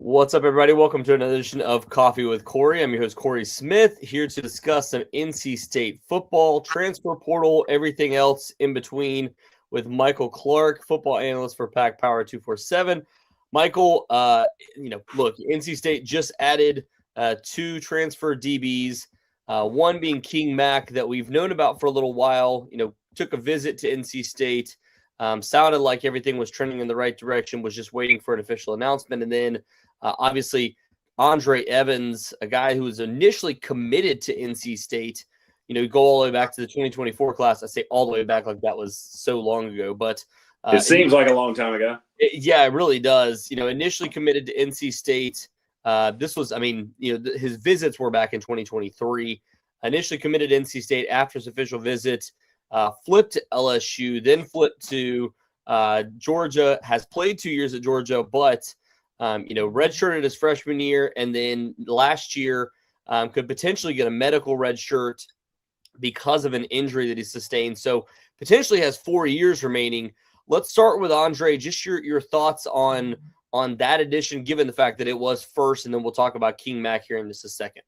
What's up, everybody? Welcome to another edition of Coffee with Cory. I'm your host, Cory Smith, here to discuss some NC State football, transfer portal, everything else in between with Michael Clark, football analyst for Pack Power 247. Michael, look, NC State just added two transfer DBs, one being King Mack that we've known about for a little while, took a visit to NC State, sounded like everything was trending in the right direction, was just waiting for an official announcement, and then obviously, Ondre Evans, a guy who was initially committed to NC State, go all the way back to the 2024 class. I say all the way back like that was so long ago, but it seems like a long time ago. It really does. Initially committed to NC State. This was, his visits were back in 2023. Initially committed to NC State after his official visit, flipped to LSU, then flipped to Georgia, has played 2 years at Georgia, but redshirted his freshman year, and then last year could potentially get a medical red shirt because of an injury that he sustained. So potentially has 4 years remaining. Let's start with Ondre. Just your thoughts on that addition, given the fact that it was first, and then we'll talk about King Mack here in just a second.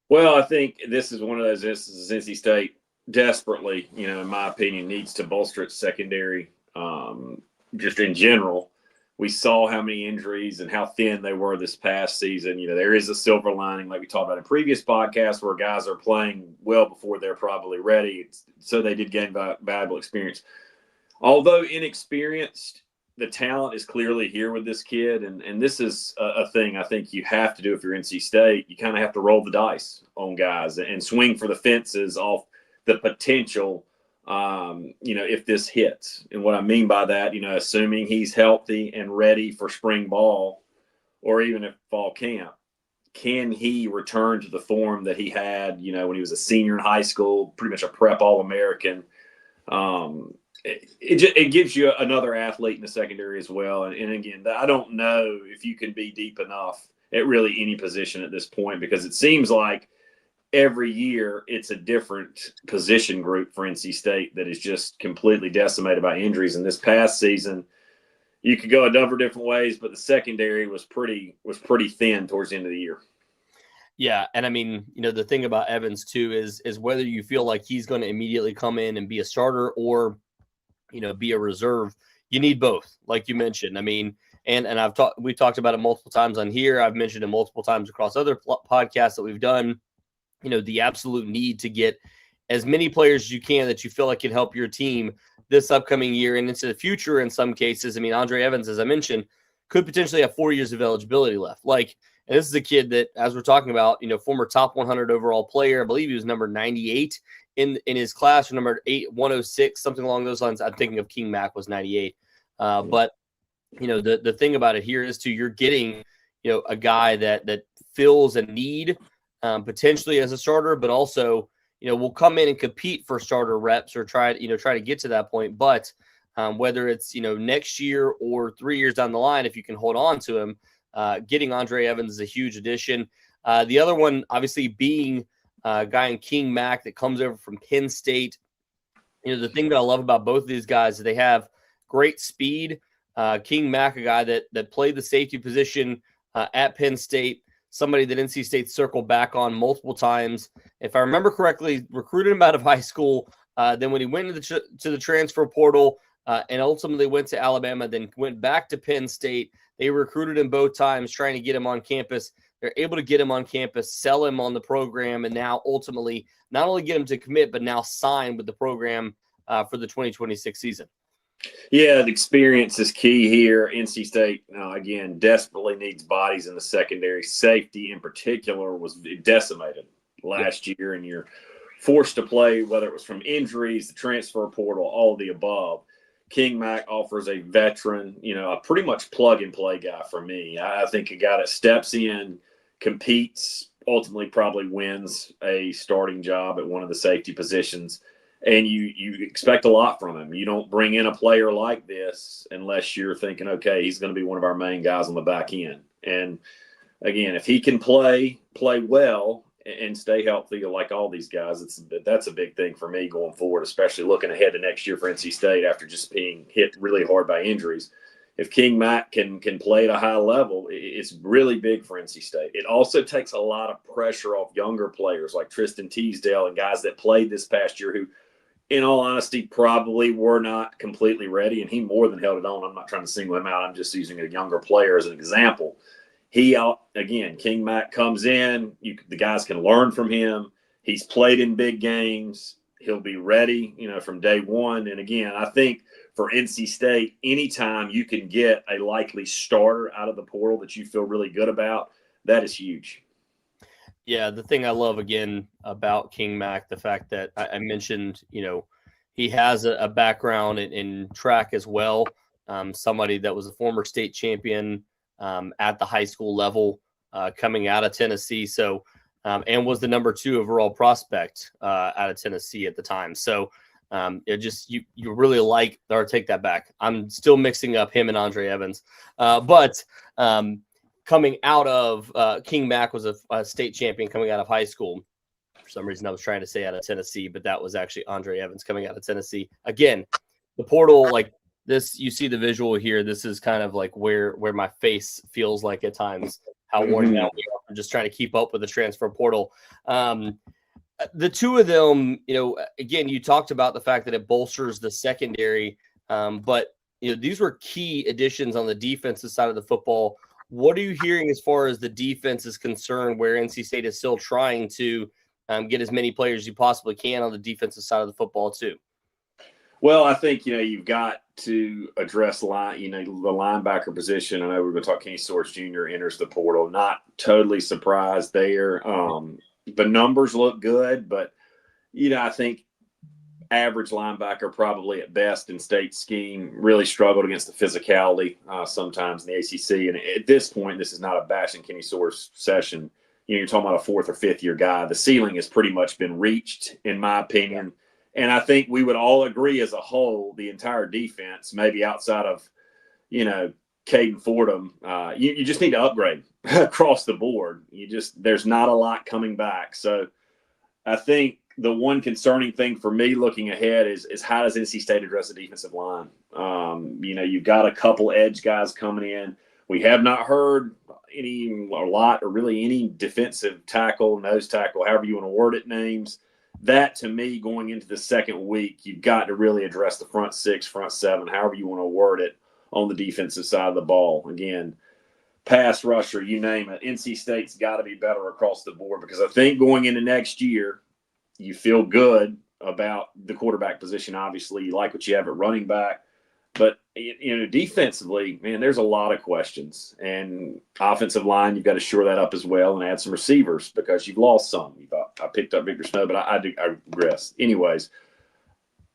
Well, I think this is one of those instances NC State desperately, in my opinion, needs to bolster its secondary just in general. We saw how many injuries and how thin they were this past season. There is a silver lining, like we talked about in previous podcasts, where guys are playing well before they're probably ready. So they did gain valuable experience. Although inexperienced, the talent is clearly here with this kid. And this is a thing I think you have to do if you're NC State. You kind of have to roll the dice on guys and swing for the fences off the potential if this hits. And what I mean by that, assuming he's healthy and ready for spring ball or even at fall camp, can he return to the form that he had, when he was a senior in high school, pretty much a prep All-American? It gives you another athlete in the secondary as well. And again, I don't know if you can be deep enough at really any position at this point, because it seems like every year it's a different position group for NC State that is just completely decimated by injuries. And this past season, you could go a number of different ways, but the secondary was pretty thin towards the end of the year. Yeah, and the thing about Evans too is whether you feel like he's going to immediately come in and be a starter or, be a reserve. You need both, like you mentioned. And we've talked about it multiple times on here. I've mentioned it multiple times across other podcasts that we've done. The absolute need to get as many players as you can that you feel like can help your team this upcoming year and into the future in some cases. Ondre Evans, as I mentioned, could potentially have 4 years of eligibility left. And this is a kid that, as we're talking about, former top 100 overall player. I believe he was number 98 in his class, or number 106, something along those lines. I'm thinking of King Mack was 98. But, the thing about it here is you're getting, a guy that fills a need potentially as a starter, but also, will come in and compete for starter reps or try to get to that point. But whether it's, next year or 3 years down the line, if you can hold on to him, getting Ondre Evans is a huge addition. The other one, obviously, being a guy in King Mack that comes over from Penn State. The thing that I love about both of these guys is they have great speed. King Mack, a guy that played the safety position at Penn State, somebody that NC State circled back on multiple times. If I remember correctly, recruited him out of high school. Then when he went to the transfer portal and ultimately went to Alabama, then went back to Penn State, they recruited him both times, trying to get him on campus. They're able to get him on campus, sell him on the program, and now ultimately not only get him to commit, but now sign with the program for the 2026 season. Yeah, the experience is key here. NC State, again, desperately needs bodies in the secondary. Safety in particular was decimated last year, and you're forced to play, whether it was from injuries, the transfer portal, all of the above. King Mack offers a veteran, a pretty much plug-and-play guy for me. I think a guy that steps in, competes, ultimately probably wins a starting job at one of the safety positions. And you expect a lot from him. You don't bring in a player like this unless you're thinking, okay, he's going to be one of our main guys on the back end. And, again, if he can play well and stay healthy like all these guys, that's a big thing for me going forward, especially looking ahead to next year for NC State after just being hit really hard by injuries. if King Mack can play at a high level, it's really big for NC State. It also takes a lot of pressure off younger players like Tristan Teasdale and guys that played this past year who, in all honesty, probably were not completely ready, and he more than held it on. I'm not trying to single him out. I'm just using a younger player as an example. Again, King Mack comes in. The guys can learn from him. He's played in big games. He'll be ready, from day one. And again, I think for NC State, anytime you can get a likely starter out of the portal that you feel really good about, that is huge. Yeah, the thing I love, again, about King Mack, the fact that I mentioned, he has a background in track as well. Somebody that was a former state champion at the high school level coming out of Tennessee. So, and was the number 2 overall prospect out of Tennessee at the time. So you really like, or take that back. I'm still mixing up him and Ondre Evans. But coming out of King Mack was a state champion coming out of high school. For some reason, I was trying to say out of Tennessee, but that was actually Ondre Evans coming out of Tennessee. Again, the portal, like this, you see the visual here. This is kind of like where my face feels like at times how worn out we are. I'm just trying to keep up with the transfer portal. The two of them, again, you talked about the fact that it bolsters the secondary, but these were key additions on the defensive side of the football. What are you hearing as far as the defense is concerned, where NC State is still trying to get as many players as you possibly can on the defensive side of the football too? Well, I think, you've got to address the linebacker position. I know we're going to talk Kenny Soares Jr. enters the portal. Not totally surprised there. The numbers look good, but, I think average linebacker probably at best in state scheme really struggled against the physicality sometimes in the ACC. And at this point, this is not a bashing Kenny Soares session. You're talking about a 4th or 5th year guy. The ceiling has pretty much been reached, in my opinion. And I think we would all agree as a whole, the entire defense, maybe outside of, Caden Fordham, you just need to upgrade across the board. There's not a lot coming back. So I think the one concerning thing for me looking ahead is how does NC State address the defensive line? You've got a couple edge guys coming in. We have not heard any defensive tackle, nose tackle, however you want to word it, names. That, to me, going into the second week, you've got to really address the front 6, front 7, however you want to word it, on the defensive side of the ball. Again, pass rusher, you name it. NC State's got to be better across the board, because I think going into next year, you feel good about the quarterback position. Obviously, you like what you have at running back. But, defensively, man, there's a lot of questions. And offensive line, you've got to shore that up as well and add some receivers, because you've lost some. I picked up Victor Snow, but I regressed. Anyways,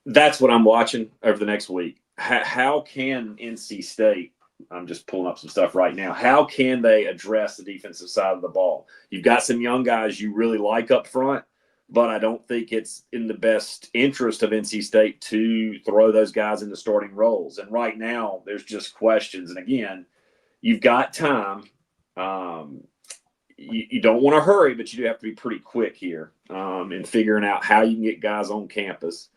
that's what I'm watching over the next week. How can NC State, I'm just pulling up some stuff right now, how can they address the defensive side of the ball? You've got some young guys you really like up front, but I don't think it's in the best interest of NC State to throw those guys into starting roles. And right now, there's just questions. And again, you've got time. You don't want to hurry, but you do have to be pretty quick here in figuring out how you can get guys on campus.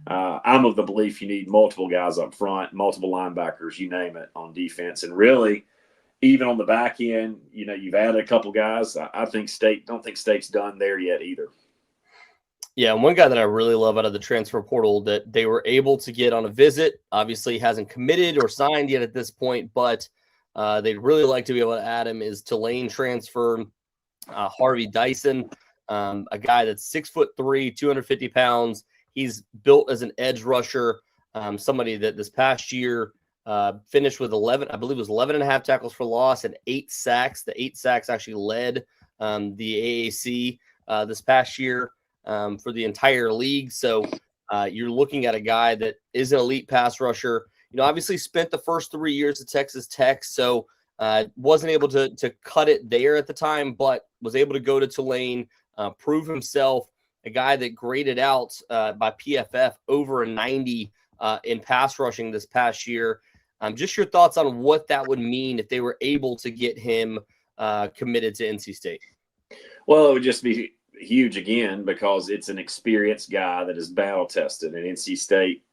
I'm of the belief you need multiple guys up front, multiple linebackers, you name it, on defense. And really, even on the back end, you've added a couple guys. I don't think State's done there yet either. Yeah, and one guy that I really love out of the transfer portal that they were able to get on a visit, obviously hasn't committed or signed yet at this point, but they'd really like to be able to add him, is Tulane transfer Harvey Dyson, a guy that's 6'3", 250 pounds. He's built as an edge rusher, somebody that this past year finished with 11 and a half tackles for loss and 8 sacks. The 8 sacks actually led the AAC this past year for the entire league. So you're looking at a guy that is an elite pass rusher. Obviously spent the first 3 years at Texas Tech, so wasn't able to cut it there at the time, but was able to go to Tulane, prove himself. A guy that graded out by PFF over a 90 in pass rushing this past year. Just your thoughts on what that would mean if they were able to get him committed to NC State. Well, it would just be huge again, because it's an experienced guy that is battle tested, and NC State,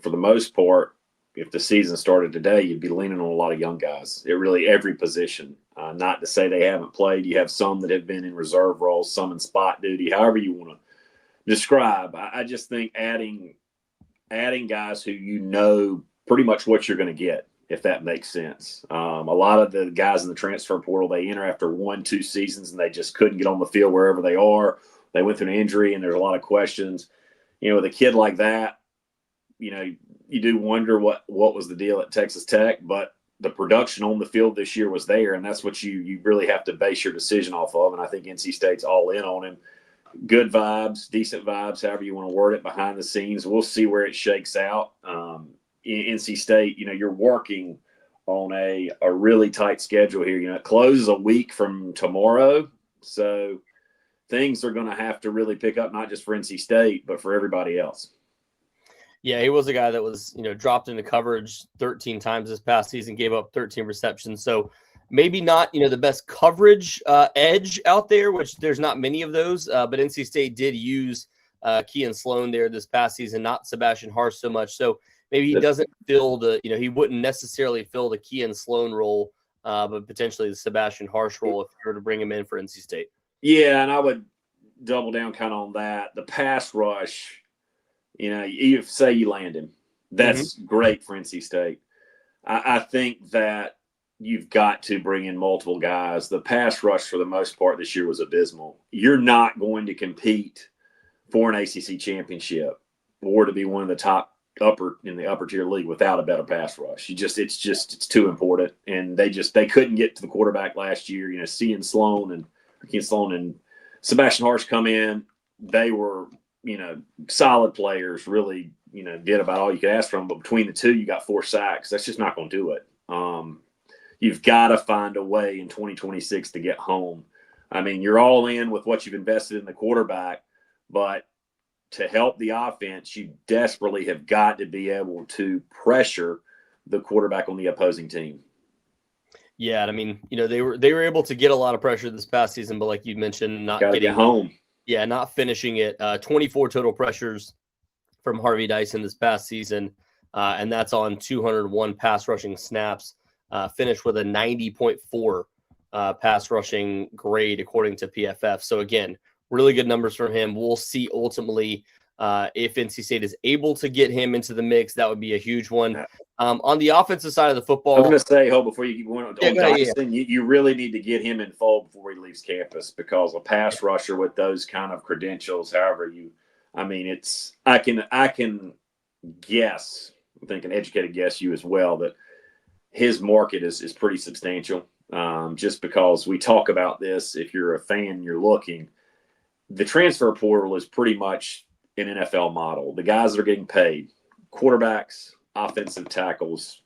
for the most part, if the season started today, you'd be leaning on a lot of young guys. It really every position. Not to say they haven't played. You have some that have been in reserve roles, some in spot duty, however you want to describe. I just think adding guys who you know pretty much what you're going to get, if that makes sense. A lot of the guys in the transfer portal, they enter after 1-2 seasons and they just couldn't get on the field wherever they are. They went through an injury and there's a lot of questions. With a kid like that, you do wonder what was the deal at Texas Tech, but the production on the field this year was there, and that's what you really have to base your decision off of. And I think NC State's all in on him. Good vibes, decent vibes, however you want to word it, behind the scenes. We'll see where it shakes out. NC State, you're working on a really tight schedule here. It closes a week from tomorrow, so things are going to have to really pick up, not just for NC State, but for everybody else. Yeah, he was a guy that was, dropped into coverage 13 times this past season, gave up 13 receptions. So maybe not, the best coverage edge out there, which there's not many of those. But NC State did use Kean Sloan there this past season, not Sebastian Harsh so much. So maybe he doesn't fill he wouldn't necessarily fill the Kean Sloan role, but potentially the Sebastian Harsh role if you were to bring him in for NC State. Yeah, and I would double down kind of on that. The pass rush, you say you land him. That's great for NC State. I think that you've got to bring in multiple guys. The pass rush for the most part this year was abysmal. You're not going to compete for an ACC championship or to be one of the top in the upper tier league without a better pass rush. It's too important. And they couldn't get to the quarterback last year. Kean Sloan and Sebastian Harsh come in. They were, solid players, really, did about all you could ask from them. But between the two, you got 4 sacks. That's just not going to do it. You've got to find a way in 2026 to get home. I mean, you're all in with what you've invested in the quarterback, but to help the offense, you desperately have got to be able to pressure the quarterback on the opposing team. Yeah, I mean, they were able to get a lot of pressure this past season, but like you mentioned, not getting home. Yeah, not finishing it. 24 total pressures from Harvey Dyson this past season, and that's on 201 pass rushing snaps. Finished with a 90.4 pass rushing grade according to PFF. So again, really good numbers from him. We'll see ultimately if NC State is able to get him into the mix. That would be a huge one. On the offensive side of the football, I'm going to say, before you keep going on Dyson, you really need to get him in fold before he leaves campus, because a pass rusher with those kind of credentials, I can guess, I think an educated guess, you as well, that his market is pretty substantial. Just because we talk about this, if you're a fan, you're looking, the transfer portal is pretty much an NFL model. The guys that are getting paid, quarterbacks, offensive tackles,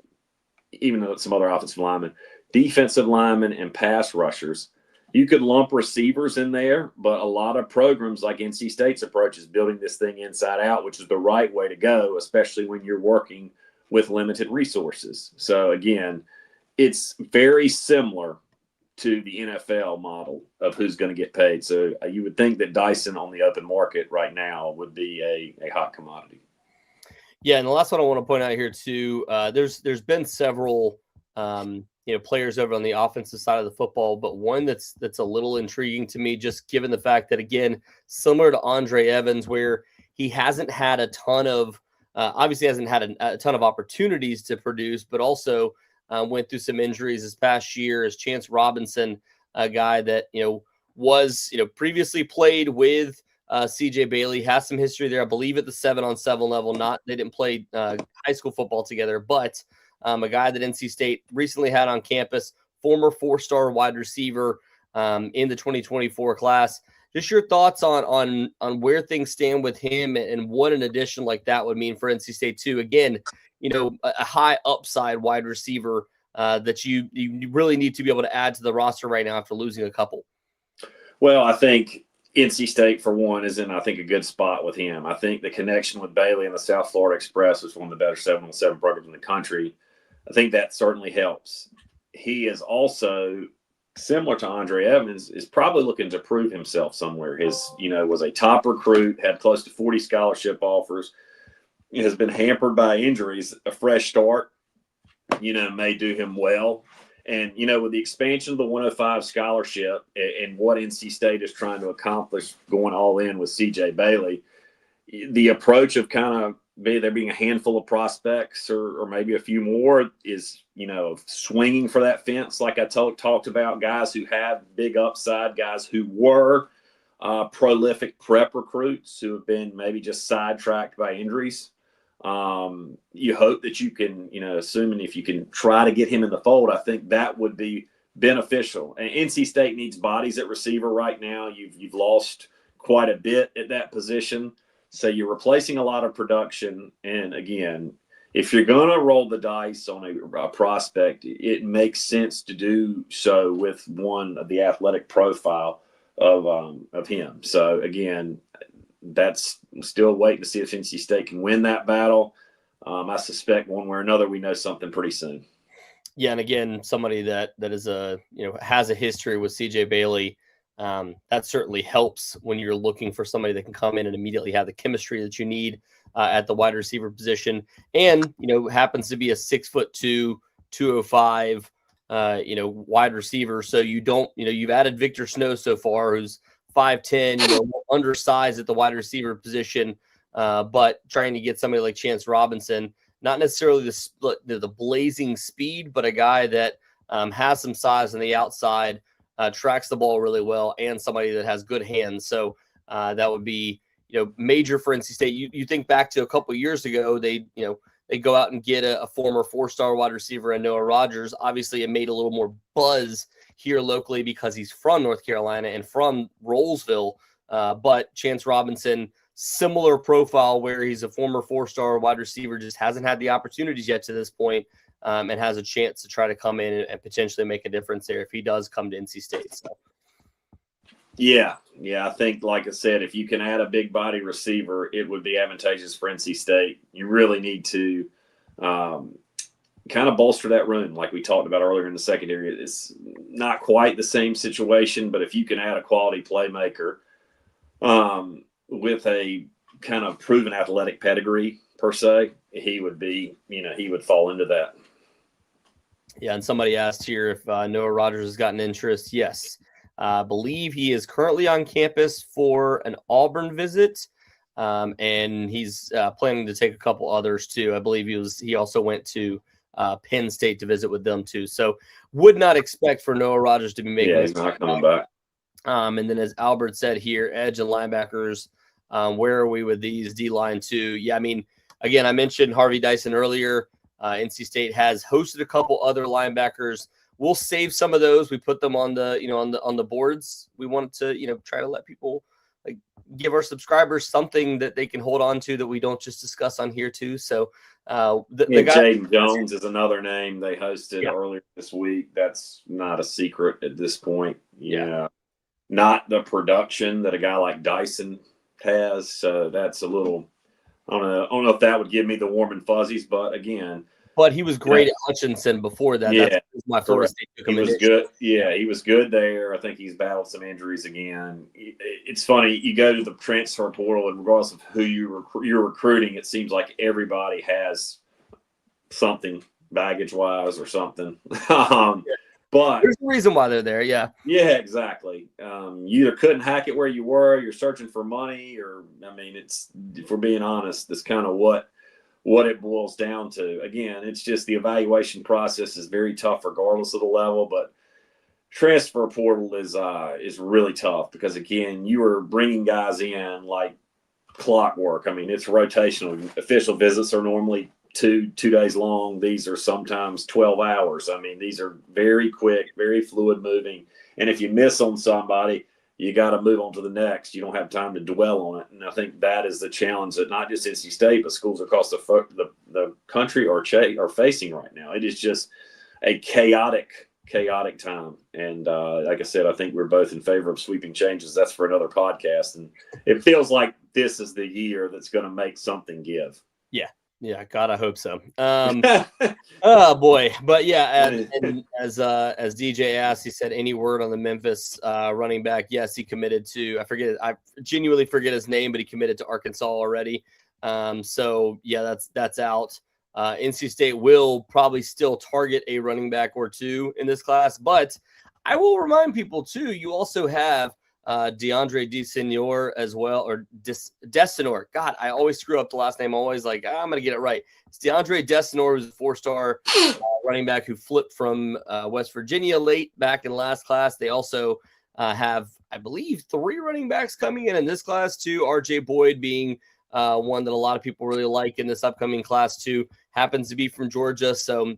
even though some other offensive linemen, defensive linemen, and pass rushers. You could lump receivers in there, but a lot of programs like NC State's approach is building this thing inside out, which is the right way to go, especially when you're working with limited resources. So again, it's very similar to the NFL model of who's going to get paid. So you would think that Dyson on the open market right now would be a hot commodity. Yeah, and the last one I want to point out here too, there's been several players over on the offensive side of the football, but one that's a little intriguing to me, just given the fact that, again, similar to Ondre Evans, where he hasn't had a ton of obviously hasn't had a ton of opportunities to produce, but also went through some injuries this past year, is Chance Robinson, a guy that was previously played with CJ Bailey, has some history there, I believe, at the 7-on-7 level. They didn't play high school football together, but a guy that NC State recently had on campus, former 4-star wide receiver in the 2024 class. Just your thoughts on where things stand with him and what an addition like that would mean for NC State too. Again, a high upside wide receiver that you really need to be able to add to the roster right now after losing a couple. Well, I think NC State, for one, is in, I think, a good spot with him. I think the connection with Bailey and the South Florida Express is one of the better 7-on-7 programs in the country. I think that certainly helps. He is also, similar to Ondre Evans, is probably looking to prove himself somewhere. Was a top recruit, had close to 40 scholarship offers. has been hampered by injuries, a fresh start, may do him well. And, with the expansion of the 105 scholarship and what NC State is trying to accomplish going all in with CJ Bailey, the approach of kind of there being a handful of prospects or maybe a few more is, swinging for that fence. Like I talked about, guys who have big upside, guys who were prolific prep recruits who have been maybe just sidetracked by injuries. You hope that you can, assuming if you can try to get him in the fold, I think that would be beneficial. And NC State needs bodies at receiver right now. You've lost quite a bit at that position. So you're replacing a lot of production. And again, if you're going to roll the dice on a prospect, it makes sense to do so with one of the athletic profile of him. So again, that's still waiting to see if NC State can win that battle. I suspect one way or another, we know something pretty soon. Yeah. And again, somebody that is has a history with CJ Bailey. That certainly helps when you're looking for somebody that can come in and immediately have the chemistry that you need at the wide receiver position. And, happens to be a 6'2", 205, wide receiver. So you don't, you've added Victor Snow so far, who's 5'10", undersized at the wide receiver position, but trying to get somebody like Chance Robinson, not necessarily the blazing speed, but a guy that has some size on the outside, tracks the ball really well, and somebody that has good hands. So that would be, major for NC State. You think back to a couple of years ago, they go out and get a former 4-star wide receiver and Noah Rogers. Obviously, it made a little more buzz here locally because he's from North Carolina and from Rollsville. But Chance Robinson, similar profile where he's a former 4-star wide receiver, just hasn't had the opportunities yet to this point, and has a chance to try to come in and potentially make a difference there if he does come to NC State. So. Yeah. I think, like I said, if you can add a big body receiver, it would be advantageous for NC State. You really need to kind of bolster that room, like we talked about earlier in the secondary. It's not quite the same situation, but if you can add a quality playmaker with a kind of proven athletic pedigree per se, he would be, he would fall into that. Yeah, and somebody asked here if Noah Rogers has gotten interest. Yes. I believe he is currently on campus for an Auburn visit, and he's planning to take a couple others too. I believe he also went to Penn State to visit with them too. So would not expect for Noah Rogers to be making. Yeah, he's not coming back. And then as Albert said here, edge and linebackers, where are we with these D-line too? Yeah, I mean, again, I mentioned Harvey Dyson earlier. NC State has hosted a couple other linebackers. We'll save some of those. We put them on the, on the boards. We want to, try to let people give our subscribers something that they can hold on to that we don't just discuss on here too. So the guy, Jaden Jones is another name they hosted earlier this week. That's not a secret at this point. Yeah. Not the production that a guy like Dyson has. So that's a little, I don't know if that would give me the warm and fuzzies, but again. But he was great at Hutchinson before that. Yeah, that's my Florida State. He was good. Yeah, he was good there. I think he's battled some injuries again. It's funny. You go to the transfer portal, and regardless of who you're recruiting, it seems like everybody has something baggage-wise or something. But there's a reason why they're there. Yeah. Yeah, exactly. You either couldn't hack it where you were, you're searching for money, or it's, if we're being honest, that's kind of what it boils down to. Again, it's just the evaluation process is very tough regardless of the level, but transfer portal is really tough because, again, you are bringing guys in like clockwork. It's rotational. Official visits are normally two days long. These are sometimes 12 hours. These are very quick, very fluid moving. And if you miss on somebody, you got to move on to the next. You don't have time to dwell on it. And I think that is the challenge that not just NC State, but schools across the country are facing right now. It is just a chaotic time. And like I said, I think we're both in favor of sweeping changes. That's for another podcast. And it feels like this is the year that's going to make something give. Yeah, God, I hope so. Oh boy, but yeah, and as DJ asked, he said, any word on the Memphis running back? Yes, he committed to. I genuinely forget his name, but he committed to Arkansas already. So yeah, that's out. NC State will probably still target a running back or two in this class, but I will remind people too, you also have DeAndre DeSenor as well, or Desenor. God, I always screw up the last name. I'm always like, I'm going to get it right. It's DeAndre Desenor, who's a 4-star running back who flipped from West Virginia late back in last class. They also have, I believe, 3 running backs coming in this class too. RJ Boyd being one that a lot of people really like in this upcoming class too. Happens to be from Georgia. So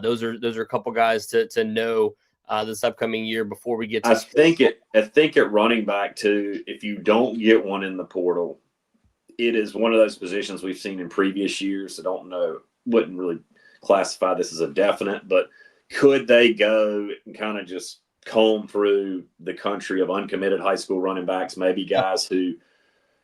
those are a couple guys to know this upcoming year before we get to. I think at running back too, if you don't get one in the portal, it is one of those positions we've seen in previous years. I don't know, wouldn't really classify this as a definite, but could they go and kind of just comb through the country of uncommitted high school running backs, maybe guys who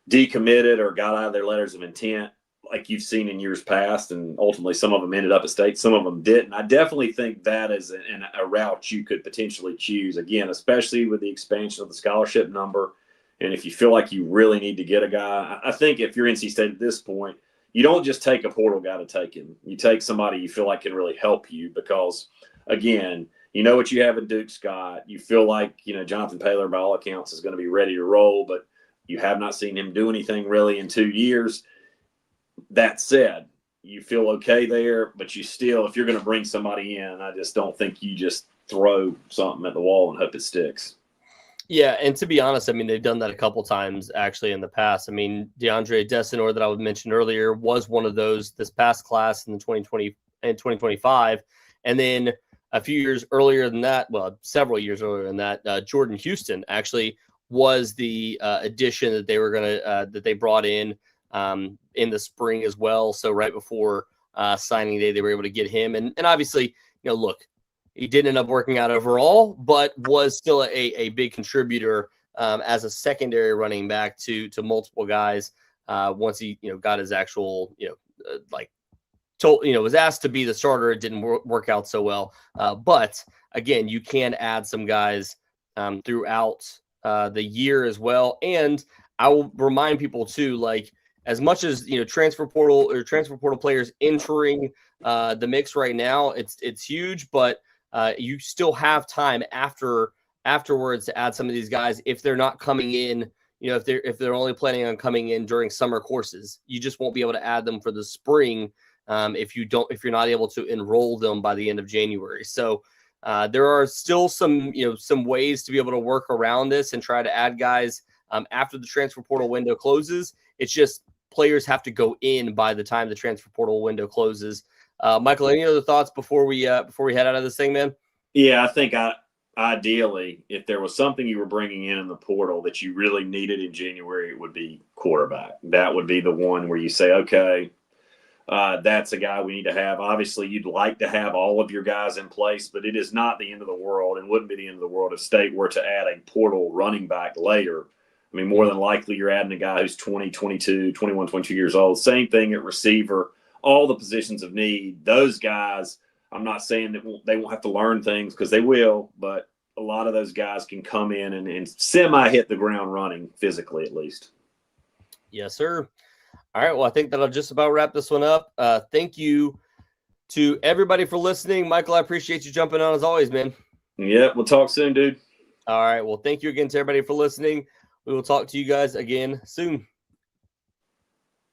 decommitted or got out of their letters of intent like you've seen in years past, and ultimately some of them ended up at state, some of them didn't. I definitely think that is a route you could potentially choose, again, especially with the expansion of the scholarship number. And if you feel like you really need to get a guy, I think if you're NC State at this point, you don't just take a portal guy to take him. You take somebody you feel like can really help you because, again, you know what you have in Duke Scott. You feel like, Jonathan Taylor, by all accounts, is going to be ready to roll, but you have not seen him do anything really in 2 years. That said, you feel okay there, but you still, if you're going to bring somebody in, I just don't think you just throw something at the wall and hope it sticks. Yeah, and to be honest, I mean, they've done that a couple times actually in the past. I mean, DeAndre Desenor that I mentioned earlier was one of those this past class in the 2020 and 2025. And then a few years earlier than that, well, several years earlier than that, Jordan Houston actually was the addition that they were going to that they brought in the spring as well. So right before signing day, they were able to get him. And obviously, look, he didn't end up working out overall, but was still a big contributor as a secondary running back to multiple guys once he got his actual was asked to be the starter. It didn't work out so well. But again, you can add some guys throughout the year as well. And I will remind people too, like, as much as transfer portal players entering the mix right now, it's huge, but you still have time afterwards to add some of these guys if they're not coming in. If they're only planning on coming in during summer courses, you just won't be able to add them for the spring if you're not able to enroll them by the end of January. So there are still some ways to be able to work around this and try to add guys after the transfer portal window closes. It's just players have to go in by the time the transfer portal window closes. Michael, any other thoughts before we head out of this thing, man? Yeah, I think ideally, if there was something you were bringing in the portal that you really needed in January, it would be quarterback. That would be the one where you say, okay, that's a guy we need to have. Obviously, you'd like to have all of your guys in place, but it is not the end of the world and wouldn't be the end of the world if State were to add a portal running back later. I mean, more than likely you're adding a guy who's 20, 22, 21, 22 years old. Same thing at receiver. All the positions of need, those guys, I'm not saying that they won't have to learn things because they will, but a lot of those guys can come in and semi-hit the ground running, physically at least. Yes, sir. All right, well, I think that'll just about wrap this one up. Thank you to everybody for listening. Michael, I appreciate you jumping on as always, man. Yeah, we'll talk soon, dude. All right, well, thank you again to everybody for listening. We will talk to you guys again soon.